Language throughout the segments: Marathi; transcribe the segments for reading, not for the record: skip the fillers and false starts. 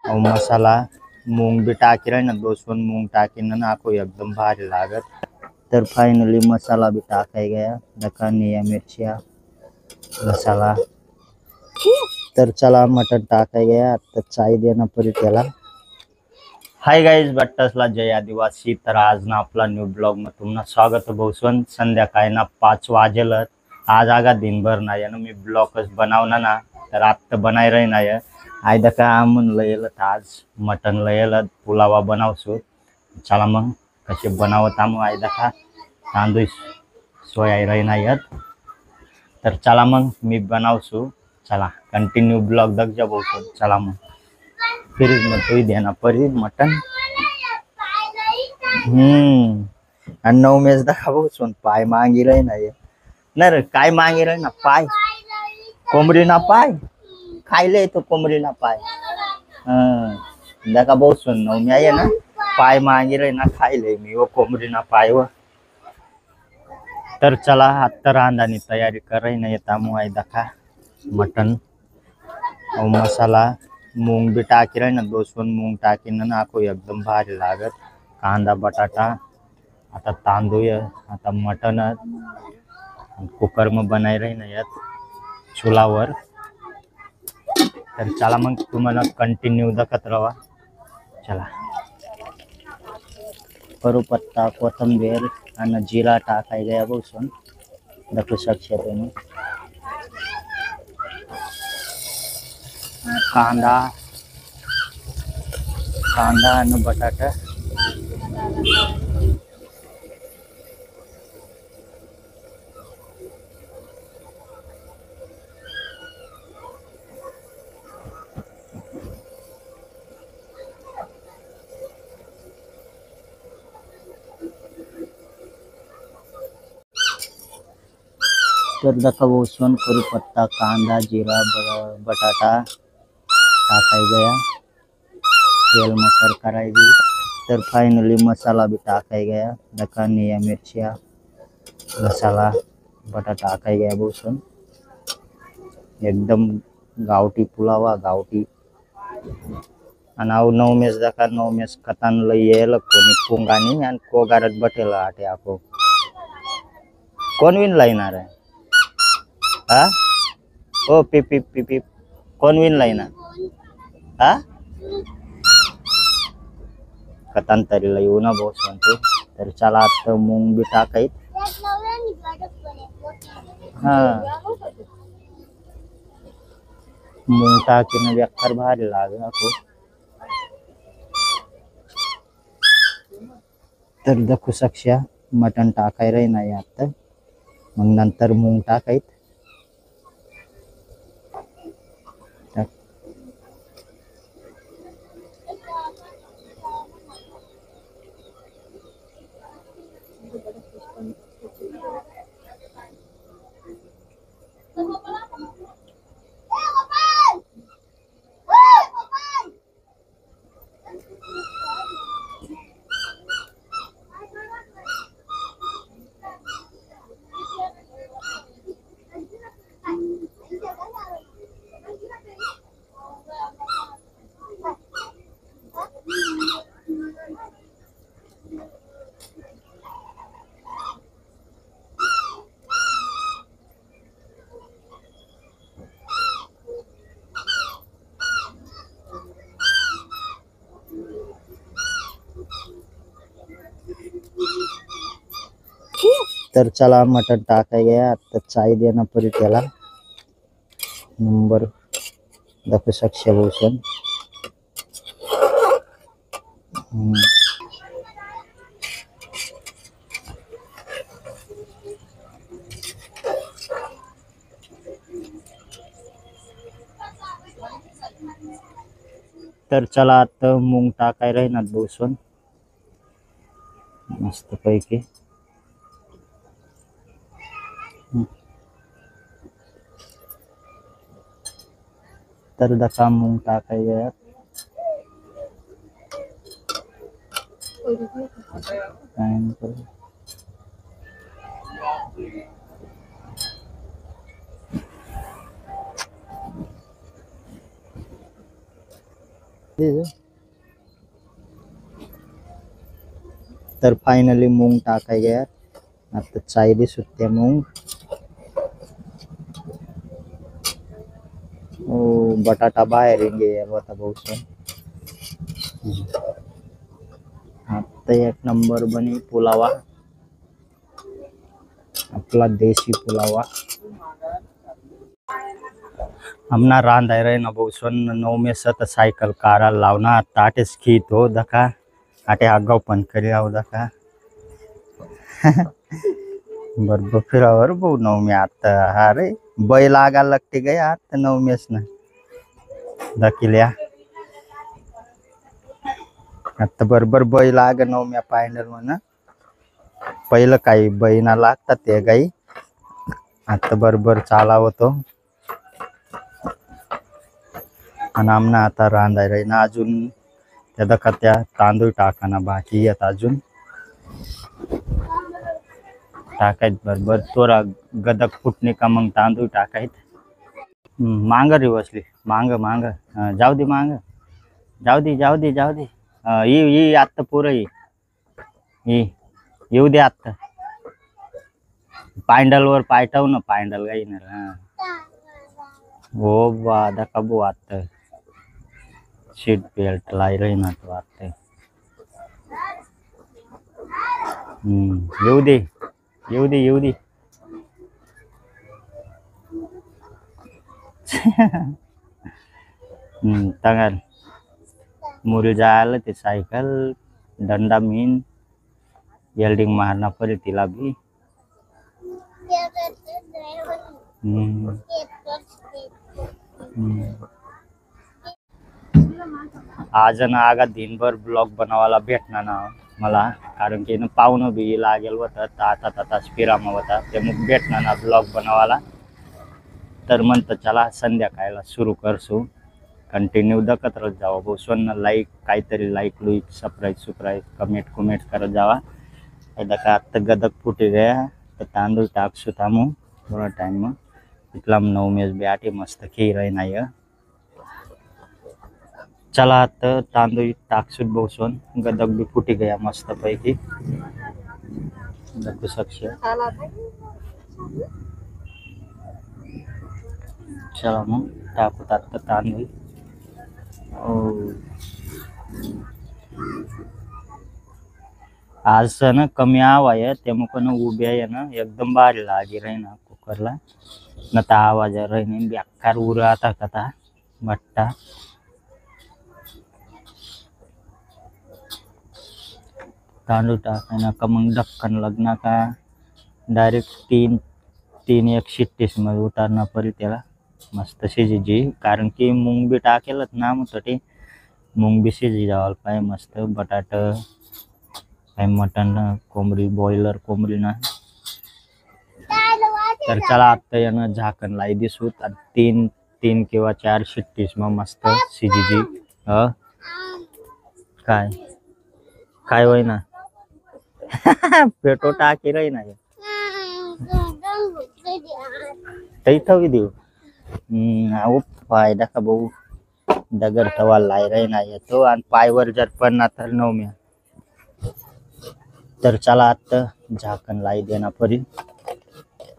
और मसाला मूंग भी टाकी रहे ना 2 मूंग टाकी ना आपको एकदम भारी लागत। तर फायनली मसाला भी टाकाय गया धनिया मिरच्या मसाला। तर चला मटन टाकाय गया आता चाय देना परी त्याला। हाय गाइस बट्टसला जय आदिवासी। तर आज ना आपला न्यू ब्लॉग में तुम्हाला स्वागत बहुसन। संध्याकाळी ना 5 वाजेल आज आगा दिनभर ना ना मी ब्लॉगच बनवना ना तर आता बनाय रही ना आय दका म्हणलं येलं आज मटन लयल पुलावा बनावसो। चला मग कसे बनावत आम आय दका तांदूळ सोयाय रही ना येत। तर चला मग मी बनावसो। चला कंटिन्यू ब्लॉग दग जा बहुसन। चला मग फ्रीज में तो देना पड़ी मटन। आणि 9 मेस दाखवा सुन पाय मांगी रही ना ये ना रे काय मांगी रही ना पाय कोमरी ना पाय खायले तो कोमरी ना पाय। देखा बहुत सुन 9 में आये ना पाय मांगी रही ना खायले मी वो कोमरी ना पाय वो। तर चला आता रांधानी तयारी कर रही ना येता मुआई दखा मटन और मसाला मूंग भी टाकी रहे ना 2 मूंग टाकी ना आपको एकदम भारी लागत। कांदा बटाटा आता तांदूळ आता मटन कुकर में बनाई रही ना यात चुलावर। तर चला मग तुम्हाला कंटिन्यू दाखत रहा। चला कढीपत्ता कोथिंबीर आणि जिरा टाकाय गया बहुसन दाखवू शकता तुम्ही। कांदा कांदा आणि बटाटा तर दाखवा बहुसन कढीपत्ता कांदा जीरा बटाटा टाकाय गया तेल मकर कराई दी। तर फाइनली मसाला भी टाकाय गया धनिया मिर्चिया मसाला बटाटा टाकाय गया बहुसन एकदम गावठी पुलावा गावठी। आणि 9 मेस दका 9 मेस कतान लई येल कोणी पुंगानी आणि कोगारत बटेल आटे आपो कोण विन लाईनार आहे हा ओ पिप पिप पिप पिप कोण विन लाईनार हा कतान तरी लई येऊ ना बहुसन तो। तर चला आता मूंग भी टाकायत मूंग टाकी ना बेकार भारी लागे आपको। तर दाखवू शकशा मटन टाकाय रही ना आता मग नंतर मूंग टाकायत। तर चला मटन टाकाय गया आता चाय देना पड़ी त्याला नंबर दाखवू शकशा बहुसन। तर चला आता मूंग टाकाय रही ना बहुसन मस्त पैकी। तर दका मूंग टाकाय गया तर फायनली मूग टाकाय गया आता चायली सुट्टे मूग बटाटा बाहेर गेला होता बहुत आता एक नंबर बनी पुलावा आपला देशी पुलावा हमना रांधाय रहे ना बहुत सन 9 में सत साइकिल कारा लावना ताटेस खीत हो दका आटे आगाव पण करी आव दका बरोबर फिरावर भाऊ 9 में आता अरे बैल आगा लगते गया आता 9 में ना दकिल्या आता बरोबर बैल आगा 9 में फायनल म्हणा पहिलं काही बैना लागतात ते गाई आता बरोबर चालावतो आणि आमना आता रांधाय राही ना अजून त्या दका त्या तांदूळ टाकाना बाकी आहेत अजून टाकायत बरोबर तोरा गदक फुटणे का मग तांदूळ टाकायत मांग रे बसली मांग मांग जाऊ दे मांग जाऊ दे ये आत्ता पुरं ये येऊ दे आत्ता पायंडलवर पायटाव ना पायंडल गाई ना हो बा दका बो आता सीट बेल्ट लाई रही ना तो आते येऊ दे तंगल मुरी जायला ते सायकल दंडा मीन वेल्डिंग मारना पड़े तिला भी आज ना आगा दिनभर ब्लॉग बनवायला भेटणार ना मला कारण की पाहुणं बी लागेल होतं तास फिरामा होता ते मग भेटणार ना ब्लॉग बनवायला तर म्हणतं चला संध्याकाळला सुरू करसू कंटिन्यू दखत राहत जावा भाऊ सोन लाईक काहीतरी लाईक लुईक सबस्क्राईब कमेंट करत जावा दका आत्ता गदक फुटे गया तर तांदूळ टाकसू थांबू थोडा टाइम मग इथला 9 मेस बी मस्त खीर आहे नाही चला आता तांदूळ टाकसूत बसवून गदक भी फुटी गया मस्त पैकी दाखवू शकशे चला मग टाकूत आता तांदूळ आज ना कमी आवाज आहे त्यामुळे ना उभ्या आहे ना एकदम भारी लागी रही ना कुकरला न तर आवाज रही नाही बेकार उर आता कथा बट्टा तांदूळ टाकायना का मग ढक्कन लगना का डायरेक्ट तीन एक शिट्टीस मध्ये उतारना परी त्याला मस्त शिजी कारण की मूंग बी टाकेलच ना मग ते मूंग बी शिजी जावाल पाय मस्त बटाट काय मटन कोंबडी बॉयलर कोंबडी ना तर चला आता यानं झाकण लाई दिसूत आणि तीन किंवा 4 शिट्टीस मग मस्त शिजी काय होय ना पेटो टाकी रही ना थवी देऊ फायदा का भाऊ दगड तवा लाई रही ना येतो आणि पायवर जर पण ना तर 9 में तर चला आता झाकण लाई देना परी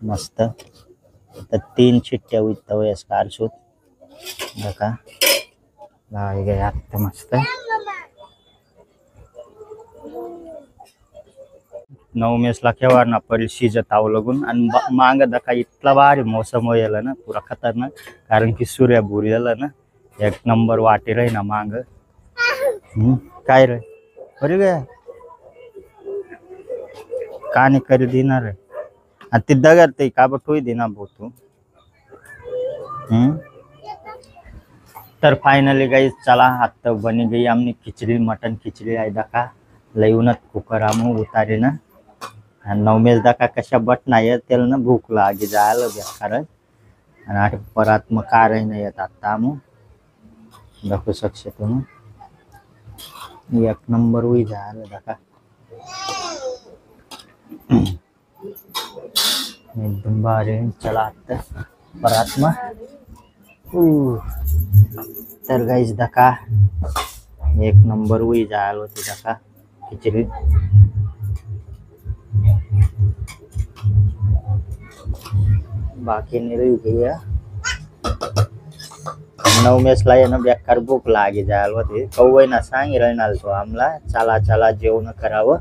मस्त तर 3 शिट्ट्या उठता वयस कारसूत दका लाई गया आता मस्त 9 मेसला केव्हा ना परी शिजत आव लगून आणि मांग दका इतला भारी मोसम होईल ना पुरा खतरनाक कारण की सूर्य बुरलेला ना एक नंबर वाटे रही ना मांग काय रे बरी गया कानी करी देणार आणि ते दगड ते का बटोई देना बोतू तर फायनली गाइस चला आता बनी गई आमनी खिचड़ी मटन खिचड़ी आहे दका लईउनत कुकर आमू उतारे ना 9 मेस दका कशा बट नाही तेल ना भूक लागे जायला बेकार आणि आठ परत मग कार नाही येत आता आमू दाखवू शकशे तुम्ही एक नंबर हुई जायला दका एकदम भारी चला आता परत मग तर गाईस धका एक नंबर हुई जायला होती धका खिचडी. बाकी नहीं रही भैया नवमेशला आहे ना बेकार भूक लागे जायला होती. कौवय ना सांग राहणार तो आम्हाला चला चला जेवण करावं.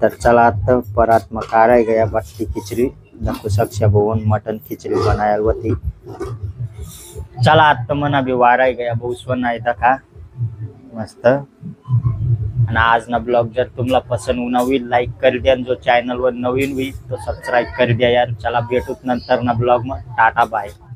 तर चला आता परात में काराई गया बाटी खिचड़ी देखो सक्ष्या भवन मटन खिचड़ी बनाया होती. चला आता मना भी वाराई गया बहुत स्वर्ण आहे का मस्त. आणि आज ना ब्लॉग जर तुम्हाला पसंद होईल लाईक कर द्या. जो चॅनल वर नवीन होईल तो सबस्क्राईब कर द्या यार. चला भेटूत नंतर ना ब्लॉग में. Tata bye.